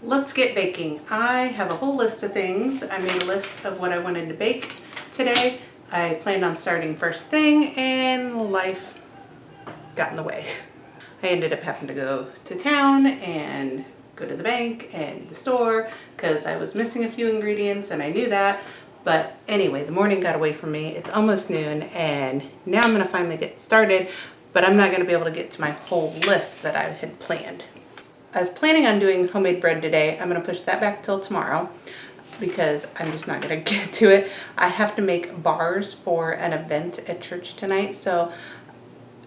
Let's get baking. I have a whole list of things. I made a list of what I wanted to bake today. I planned on starting first thing and life got in the way. I ended up having to go to town and go to the bank and the store because I was missing a few ingredients and I knew that. But anyway, the morning got away from me. It's almost noon and now I'm gonna finally get started, but I'm not gonna be able to get to my whole list that I had planned. I was planning on doing homemade bread today. I'm gonna push that back till tomorrow because I'm just not gonna get to it. I have to make bars for an event at church tonight, so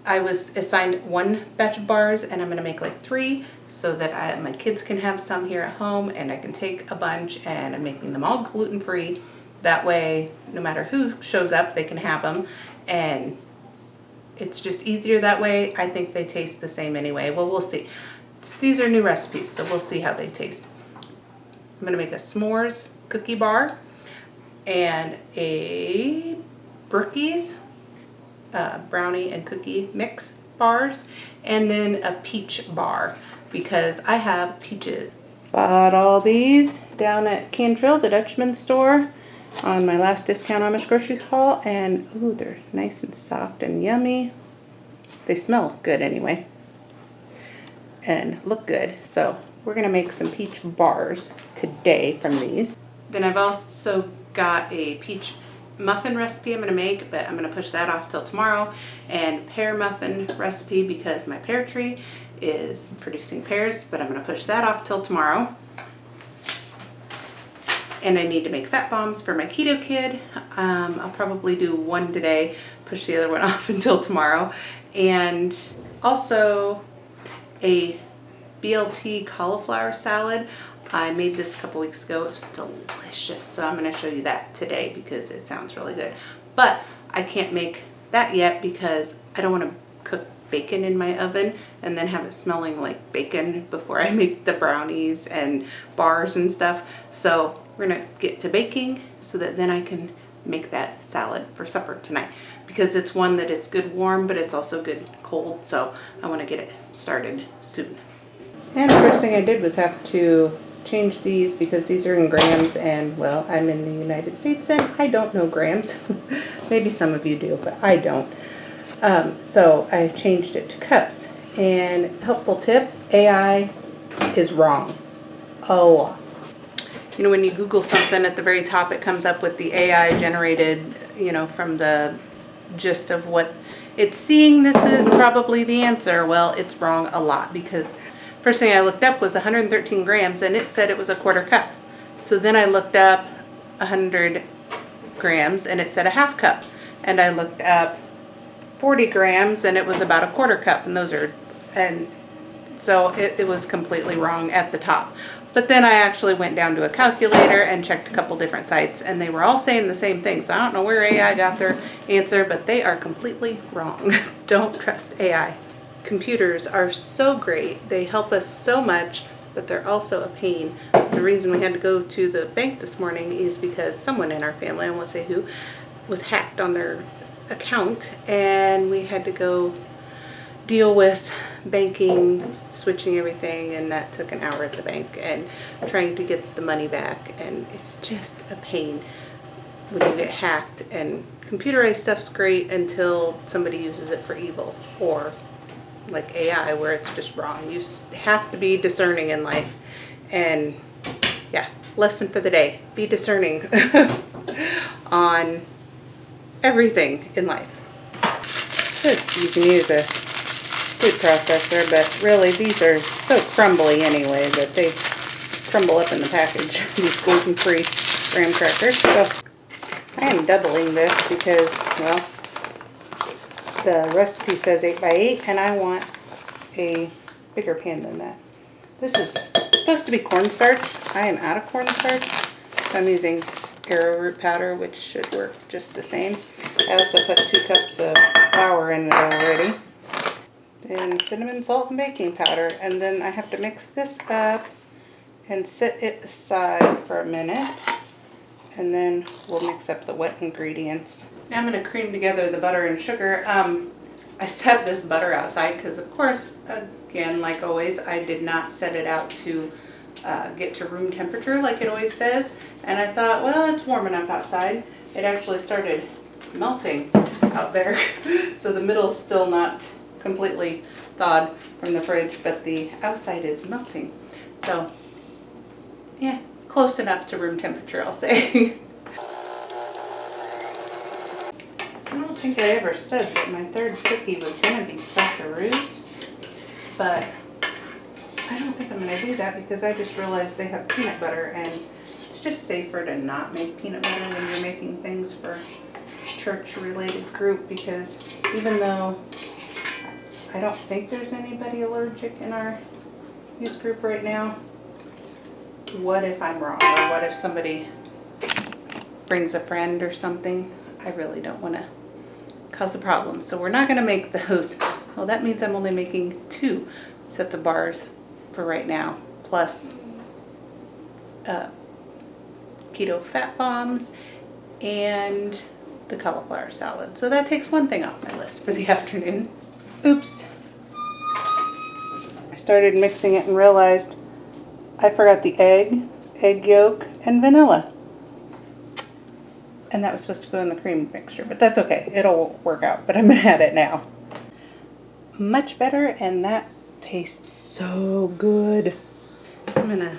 I was assigned one batch of bars and I'm gonna make like 3 so that my kids can have some here at home and I can take a bunch, and I'm making them all gluten-free. That way, no matter who shows up, they can have them, and it's just easier that way. I think they taste the same anyway. Well, we'll see. These are new recipes, so we'll see how they taste. I'm gonna make a s'mores cookie bar and a Brookies brownie and cookie mix bars, and then a peach bar because I have peaches. Bought all these down at Cantrell, the Dutchman store, on my last discount Amish grocery haul, and ooh, they're nice and soft and yummy. They smell good anyway and look good. So we're gonna make some peach bars today from these. Then I've also got a peach muffin recipe I'm gonna make, but I'm gonna push that off till tomorrow, and pear muffin recipe because my pear tree is producing pears, but I'm gonna push that off till tomorrow. And I need to make fat bombs for my keto kid. I'll probably do one today, push the other one off until tomorrow. And also a BLT cauliflower salad. I made this a couple weeks ago. It was delicious. So I'm gonna show you that today because it sounds really good. But I can't make that yet because I don't wanna cook bacon in my oven and then have it smelling like bacon before I make the brownies and bars and stuff. So we're gonna get to baking so that then I can make that salad for supper tonight, because it's one that it's good warm, but it's also good cold. So I wanna get it started soon. And the first thing I did was have to change these because these are in grams, and well, I'm in the United States and I don't know grams. Maybe some of you do, but I don't. So I changed it to cups. And helpful tip, AI is wrong a lot. You know, when you Google something, at the very top it comes up with the AI generated, you know, from the gist of what it's seeing. This is probably the answer. Well, it's wrong a lot, because first thing I looked up was 113 grams and it said it was a quarter cup. So then I looked up 100 grams and it said a half cup. And I looked up 40 grams and it was about a quarter cup. And so it was completely wrong at the top. But then I actually went down to a calculator and checked a couple different sites, and they were all saying the same thing. So I don't know where AI got their answer, but they are completely wrong. Don't trust AI. Computers are so great. They help us so much, but they're also a pain. The reason we had to go to the bank this morning is because someone in our family, I won't say who, was hacked on their account, and we had to go deal with banking, switching everything, and that took an hour at the bank and trying to get the money back. And it's just a pain when you get hacked. And computerized stuff's great until somebody uses it for evil, or like AI where it's just wrong. You have to be discerning in life. And yeah, lesson for the day, be discerning on everything in life. You can use a food processor, but really these are so crumbly anyway that they crumble up in the package, these gluten-free graham crackers. So I am doubling this because, well, the recipe says 8 by 8 and I want a bigger pan than that. This is supposed to be cornstarch. I am out of cornstarch, so I'm using arrowroot powder, which should work just the same. I also put 2 cups of flour in it already. Then cinnamon, salt, and baking powder. And then I have to mix this up and set it aside for a minute. And then we'll mix up the wet ingredients. Now I'm going to cream together the butter and sugar. I set this butter outside because, of course, again, like always, I did not set it out to get to room temperature like it always says. And I thought, well, it's warm enough outside. It actually started melting out there. So the middle's still not completely thawed from the fridge, but the outside is melting. So yeah, close enough to room temperature, I'll say. I don't think I ever said that my third cookie was going to be Saccharoos, but I don't think I'm going to do that because I just realized they have peanut butter, and it's just safer to not make peanut butter when you're making things for church-related group, because even though I don't think there's anybody allergic in our youth group right now, what if I'm wrong, or what if somebody brings a friend or something? I really don't want to cause a problem. So we're not going to make those. Well, that means I'm only making 2 sets of bars for right now, plus keto fat bombs and the cauliflower salad. So that takes one thing off my list for the afternoon. Oops. I started mixing it and realized I forgot the egg yolk, and vanilla. And that was supposed to go in the cream mixture, but that's okay. It'll work out, but I'm gonna add it now. Much better, and that tastes so good. I'm gonna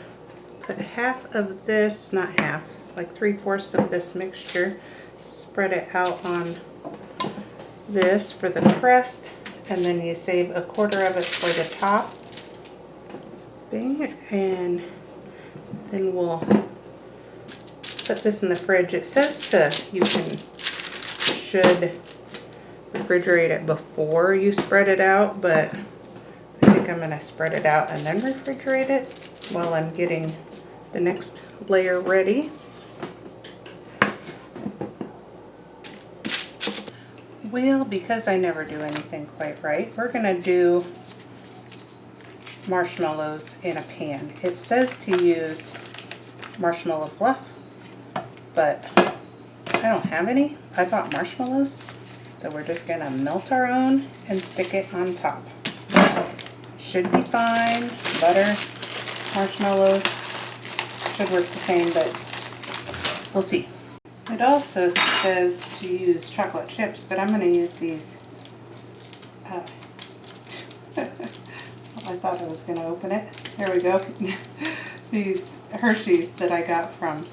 put half of this, not half, like 3/4 of this mixture, spread it out on this for the crust, and then you save 1/4 of it for the top. Bang, and then we'll put this in the fridge. It says you should refrigerate it before you spread it out, but I think I'm gonna spread it out and then refrigerate it while I'm getting the next layer ready. Well, because I never do anything quite right, we're gonna do marshmallows in a pan. It says to use marshmallow fluff, but I don't have any. I bought marshmallows, so we're just gonna melt our own and stick it on top. Should be fine. Butter, marshmallows, should work the same, but we'll see. It also says to use chocolate chips, but I'm gonna use these. I thought I was gonna open it. There we go. These Hershey's that I got from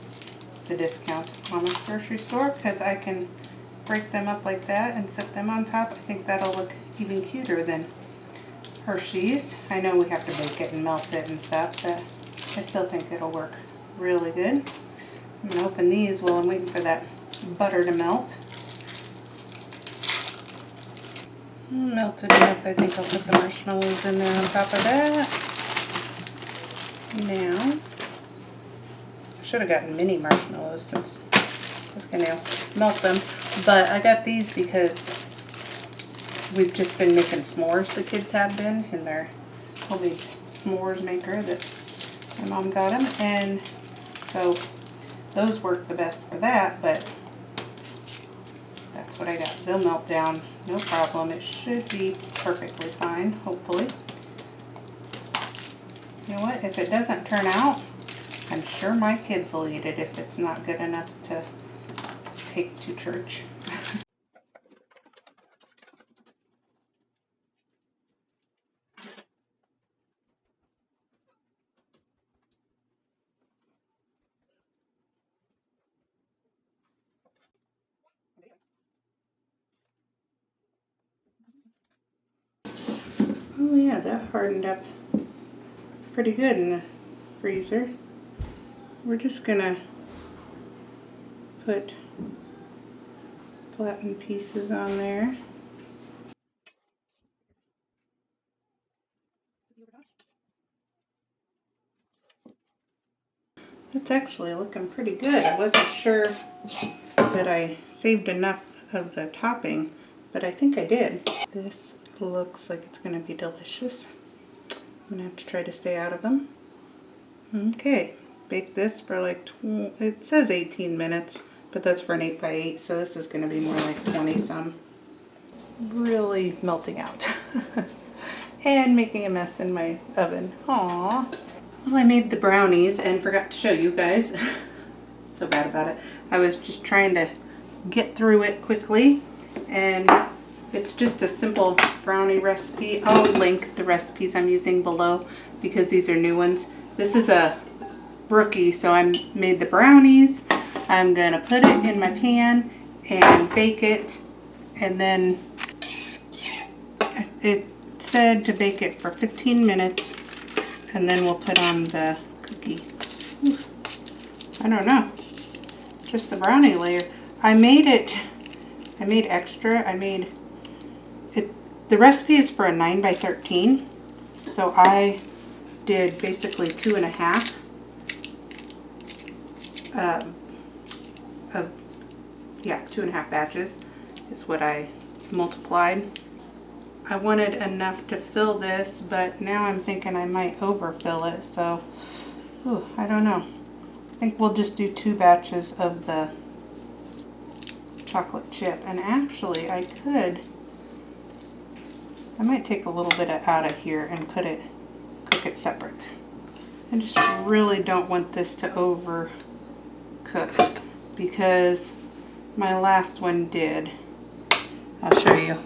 the discount Mama's grocery store, because I can break them up like that and set them on top. I think that'll look even cuter than Hershey's. I know we have to bake it and melt it and stuff, but I still think it'll work really good. I'm gonna open these while I'm waiting for that butter to melt. Melted enough, I think I'll put the marshmallows in there on top of that. Now, I should have gotten mini marshmallows since I was going to melt them, but I got these because we've just been making s'mores, the kids have been, in their homemade s'mores maker that my mom got them, and so those work the best for that, but that's what I got. They'll melt down, no problem. It should be perfectly fine, hopefully. You know what, if it doesn't turn out, I'm sure my kids will eat it if it's not good enough to take to church. Oh yeah, that hardened up pretty good in the freezer. We're just gonna put flattened pieces on there. It's actually looking pretty good. I wasn't sure that I saved enough of the topping, but I think I did. This looks like it's going to be delicious. I'm going to have to try to stay out of them. Okay, bake this for like, it says 18 minutes, but that's for an 8x8, so this is going to be more like 20 some. Really melting out. And making a mess in my oven. Aww. Well, I made the brownies and forgot to show you guys. So bad about it. I was just trying to get through it quickly, and it's just a simple brownie recipe. I'll link the recipes I'm using below because these are new ones. This is a rookie, so I made the brownies. I'm gonna put it in my pan and bake it, and then it said to bake it for 15 minutes, and then we'll put on the cookie. I don't know, just the brownie layer. I made extra. The recipe is for a 9 by 13, so I did basically 2.5 2.5 batches is what I multiplied. I wanted enough to fill this, but now I'm thinking I might overfill it, so I don't know. I think we'll just do 2 batches of the chocolate chip. And actually I might take a little bit out of here and cook it separate. I just really don't want this to overcook because my last one did. I'll show you.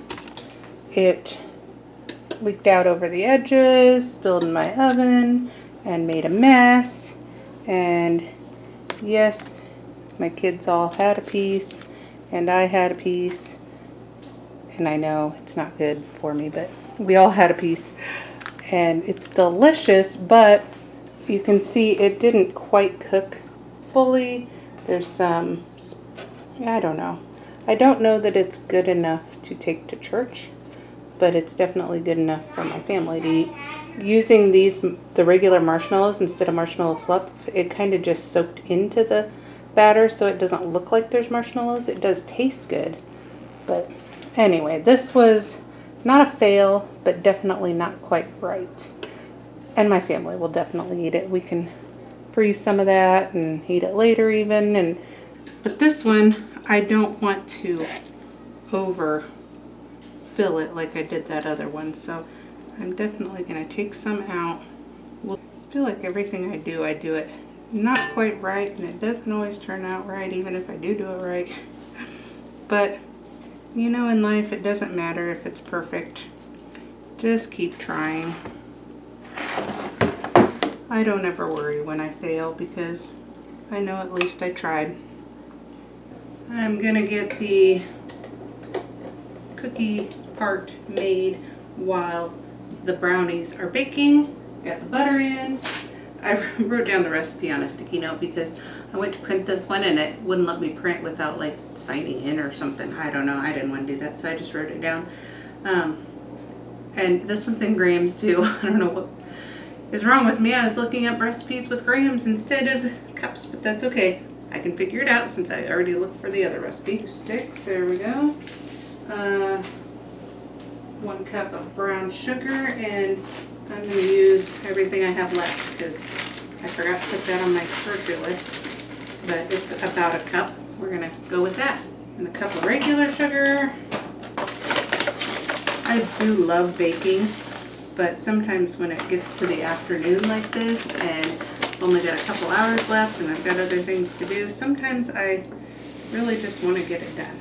It leaked out over the edges, spilled in my oven, and made a mess. And yes, my kids all had a piece, and I had a piece. And I know it's not good for me, but we all had a piece. And it's delicious, but you can see it didn't quite cook fully. There's some, I don't know. I don't know that it's good enough to take to church, but it's definitely good enough for my family to eat. Using the regular marshmallows instead of marshmallow fluff, it kind of just soaked into the batter, so it doesn't look like there's marshmallows. It does taste good, but anyway, this was not a fail, but definitely not quite right. And my family will definitely eat it. We can freeze some of that and eat it later even. But this one, I don't want to overfill it like I did that other one. So I'm definitely going to take some out. I feel like everything I do it not quite right, and it doesn't always turn out right, even if I do it right. But you know, in life, it doesn't matter if it's perfect. Just keep trying. I don't ever worry when I fail because I know at least I tried. I'm gonna get the cookie part made while the brownies are baking. Got the butter in. I wrote down the recipe on a sticky note because I went to print this one and it wouldn't let me print without like signing in or something. I don't know. I didn't want to do that, so I just wrote it down. And this one's in grams too. I don't know what is wrong with me. I was looking up recipes with grams instead of cups, but that's okay. I can figure it out since I already looked for the other recipe. Sticks, there we go. 1 cup of brown sugar, and I'm going to use everything I have left because I forgot to put that on my grocery list. But it's about a cup. We're going to go with that. And a cup of regular sugar. I do love baking, but sometimes when it gets to the afternoon like this and I've only got a couple hours left and I've got other things to do, sometimes I really just want to get it done.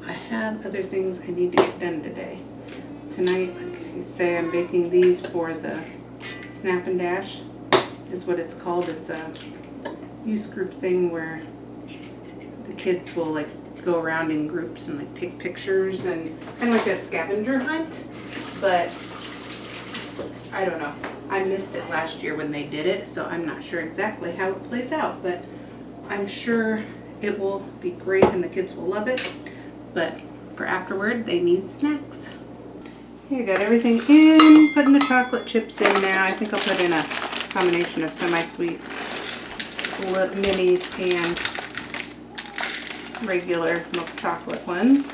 I have other things I need to get done today. Tonight, like you say, I'm baking these for the Snap and Dash is what it's called. It's a youth group thing where the kids will like go around in groups and like take pictures and kind of like a scavenger hunt. But I don't know. I missed it last year when they did it, so I'm not sure exactly how it plays out, but I'm sure it will be great and the kids will love it. But for afterward, they need snacks. Here, got everything in, putting the chocolate chips in now. I think I'll put in a combination of semi-sweet minis and regular milk chocolate ones.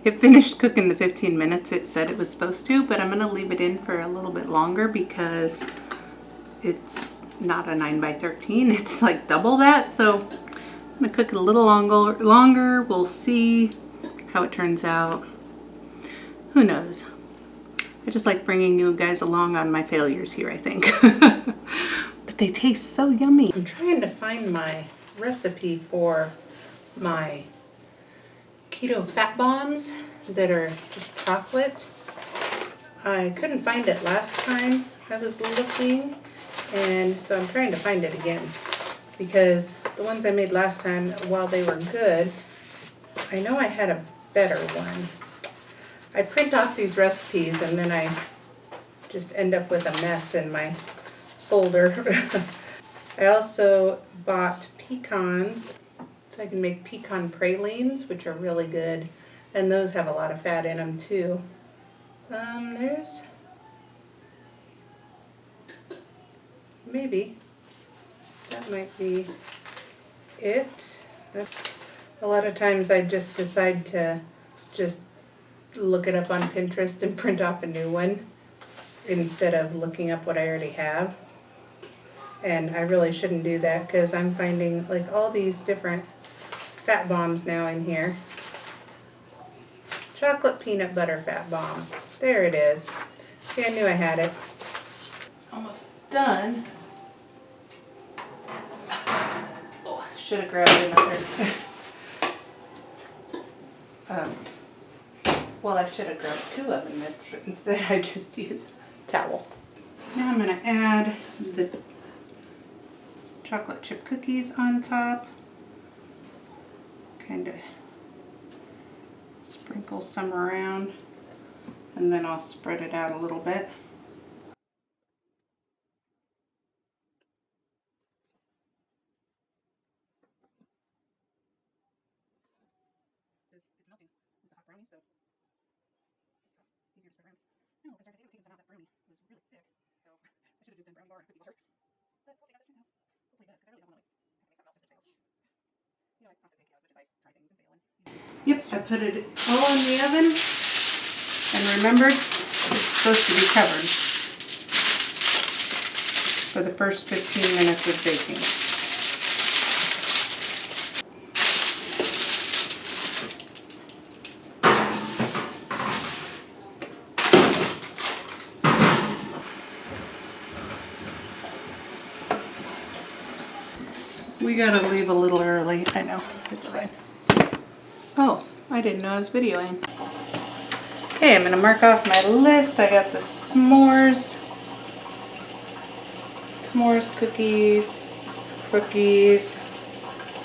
It finished cooking the 15 minutes it said it was supposed to, but I'm going to leave it in for a little bit longer because it's not a 9 by 13. It's like double that, so I'm going to cook it a little longer. We'll see how it turns out. Who knows? I just like bringing you guys along on my failures here, I think. But but they taste so yummy. I'm trying to find my recipe for my keto fat bombs that are just chocolate. I couldn't find it last time I was looking, and so I'm trying to find it again, because the ones I made last time, while they were good, I know I had a better one. I print off these recipes and then I just end up with a mess in my folder. I also bought pecans so I can make pecan pralines, which are really good, and those have a lot of fat in them too. There's maybe that might be it. A lot of times I just decide to just look it up on Pinterest and print off a new one instead of looking up what I already have. And I really shouldn't do that, because I'm finding like all these different fat bombs now in here. Chocolate peanut butter fat bomb. There it is. See, I knew I had it. Almost done. Oh, should have grabbed another. Well, I should have grabbed 2 oven mitts, but instead I just used a towel. Now I'm going to add the chocolate chip cookies on top. Kind of sprinkle some around, and then I'll spread it out a little bit. It's melting with the hot brownie, so it's easier to spread around. No, because I didn't take some out. That brownie was really thick, so I should have just done brownie bar and cookie butter. But we'll see how this turns out. Hopefully it does, because I really don't want to make something else if this fails. You know, not that big deal, as much as I try things and fail. Yep, I put it all in the oven, and remember, it's supposed to be covered for the first 15 minutes of baking. We gotta leave a little early. I know, it's fine. Oh, I didn't know I was videoing. Okay, I'm gonna mark off my list. I got the s'mores cookies,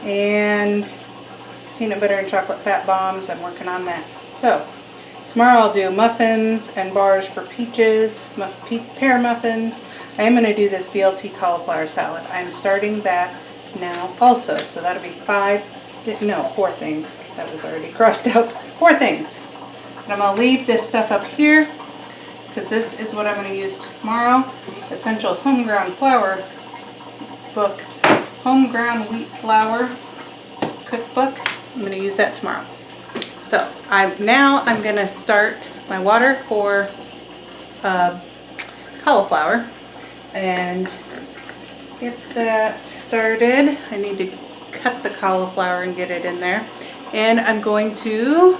and peanut butter and chocolate fat bombs. I'm working on that. So, tomorrow I'll do muffins and bars for peaches, pear muffins. I am gonna do this BLT cauliflower salad. I'm starting that now also, so that'll be 4 things. That was already crossed out. 4 things. And I'm going to leave this stuff up here, because this is what I'm going to use tomorrow. Essential Home Ground Flour book, Home Ground Wheat Flour cookbook. I'm going to use that tomorrow. So I'm going to start my water for cauliflower and get that started. I need to cut the cauliflower and get it in there. And I'm going to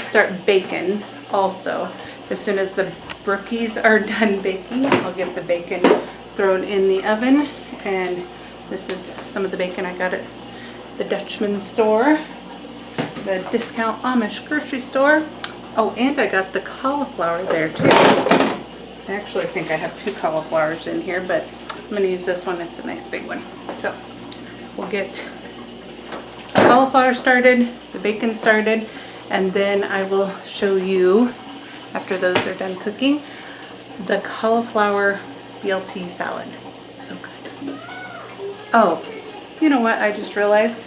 start bacon also. As soon as the brookies are done baking, I'll get the bacon thrown in the oven. And this is some of the bacon I got at the Dutchman store, the discount Amish grocery store. Oh, and I got the cauliflower there too. I actually think I have 2 cauliflowers in here, but I'm going to use this one. It's a nice big one. So we'll get the cauliflower started, the bacon started, and then I will show you, after those are done cooking, the cauliflower BLT salad. So good. Oh, you know what? I just realized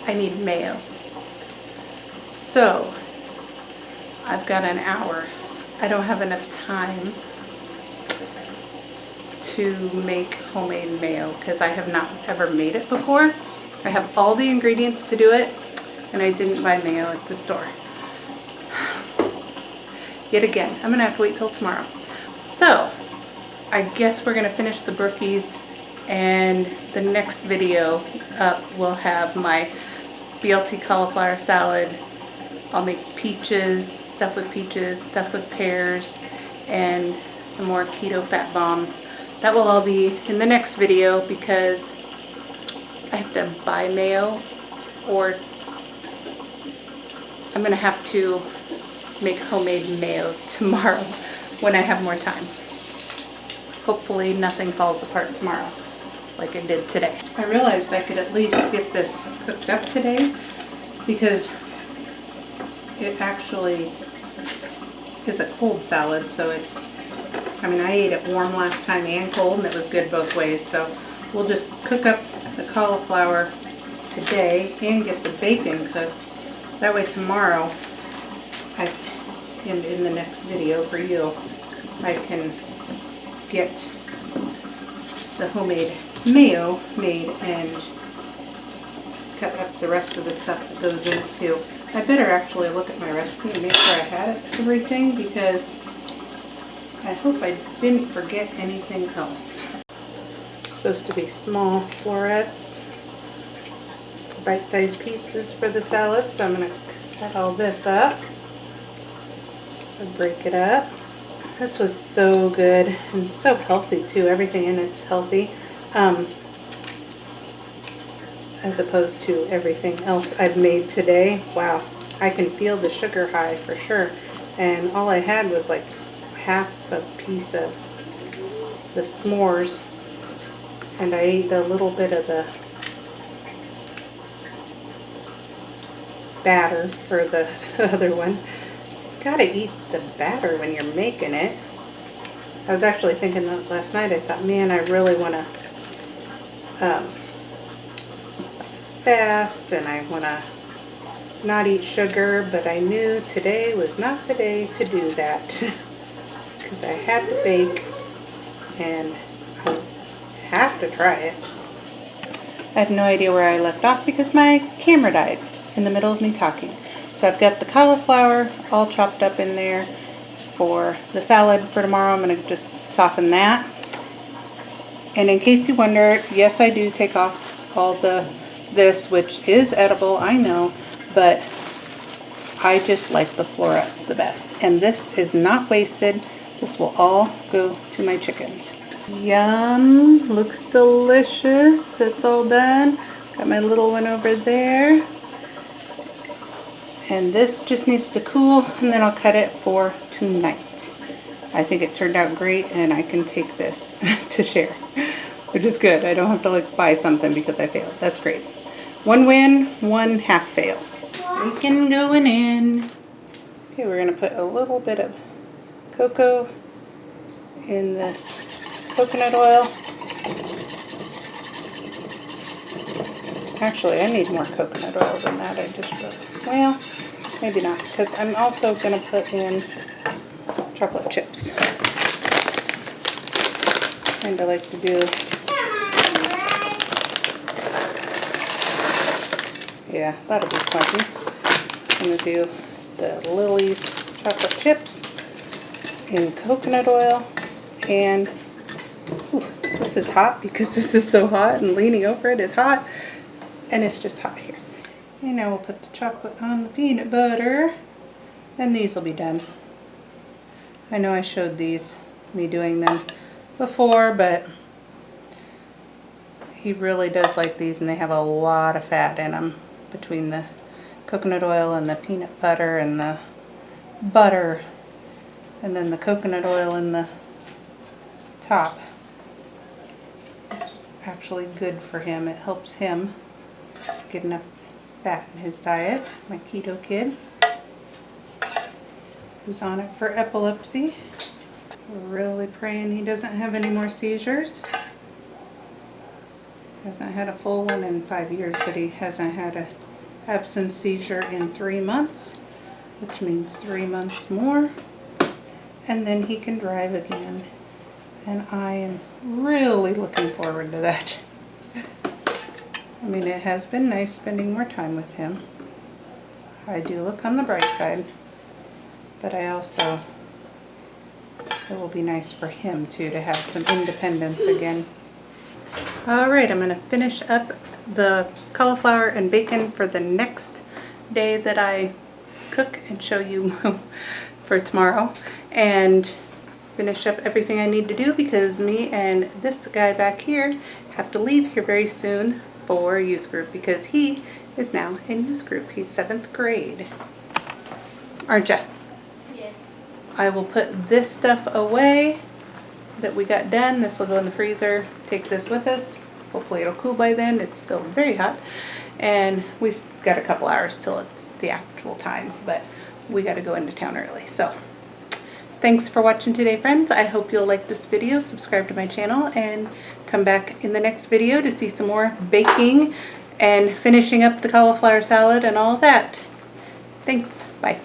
I need mayo. So I've got an hour. I don't have enough time to make homemade mayo because I have not ever made it before. I have all the ingredients to do it, and I didn't buy mayo at the store. Yet again, I'm gonna have to wait till tomorrow. So I guess we're gonna finish the brookies, and the next video up will have my BLT cauliflower salad. I'll make peaches, stuff with pears, and some more keto fat bombs that will all be in the next video because I have to buy mayo, or I'm gonna have to make homemade mayo tomorrow when I have more time. Hopefully nothing falls apart tomorrow like it did today. I realized I could at least get this cooked up today because it actually is a cold salad, so it's, I mean, I ate it warm last time and cold, and it was good both ways. So we'll just cook up the cauliflower today and get the bacon cooked. That way tomorrow, in the next video for you, I can get the homemade mayo made and cut up the rest of the stuff that goes in it too. I better actually look at my recipe and make sure I had everything, because I hope I didn't forget anything else. It's supposed to be small florets, bite-sized pieces for the salad, so I'm going to cut all this up and break it up. This was so good and so healthy too. Everything in it's healthy, as opposed to everything else I've made today. Wow, I can feel the sugar high for sure. And all I had was like half a piece of the s'mores, and I ate a little bit of the batter for the other one. Gotta eat the batter when you're making it. I was actually thinking that last night. I thought, man, I really want to fast, and I want to not eat sugar, but I knew today was not the day to do that because I had to bake and I have to try it. I have no idea where I left off because my camera died in the middle of me talking. So I've got the cauliflower all chopped up in there for the salad for tomorrow. I'm going to just soften that. And in case you wonder, yes, I do take off all this, which is edible, I know, but I just like the florets the best. And this is not wasted. This will all go to my chickens. Yum, looks delicious. It's all done. Got my little one over there. And this just needs to cool, and then I'll cut it for tonight. I think it turned out great, and I can take this to share, which is good. I don't have to like buy something because I failed. That's great. One win, one half fail. Bacon going in. Okay, we're gonna put a little bit of cocoa in this coconut oil. Actually, I need more coconut oil than that. I just wrote, well, maybe not, because I'm also going to put in chocolate chips. And I like to do, yeah, that'll be plenty. I'm going to do the Lily's chocolate chips in coconut oil, and ooh, this is hot because this is so hot, and leaning over it is hot. And it's just hot here. And now we'll put the chocolate on the peanut butter. And these will be done. I know I showed me doing them before, but he really does like these, and they have a lot of fat in them between the coconut oil and the peanut butter and the butter, and then the coconut oil in the top. It's actually good for him. It helps him get enough fat in his diet. My keto kid who's on it for epilepsy. We're really praying he doesn't have any more seizures. Hasn't had a full one in 5 years, but he hasn't had an absence seizure in 3 months, which means 3 months more, and then he can drive again. And I am really looking forward to that. I mean, it has been nice spending more time with him. I do look on the bright side, but I also, it will be nice for him too to have some independence again. Alright, I'm going to finish up the cauliflower and bacon for the next day that I cook and show you for tomorrow. And finish up everything I need to do because me and this guy back here have to leave here very soon for youth group because he is now in youth group. He's 7th grade. Aren't ya? Yeah. I will put this stuff away that we got done. This will go in the freezer. Take this with us. Hopefully it'll cool by then. It's still very hot. And we've got a couple hours till it's the actual time, but we got to go into town early. So thanks for watching today, friends. I hope you'll like this video, subscribe to my channel, and come back in the next video to see some more baking and finishing up the cauliflower salad and all that. Thanks. Bye.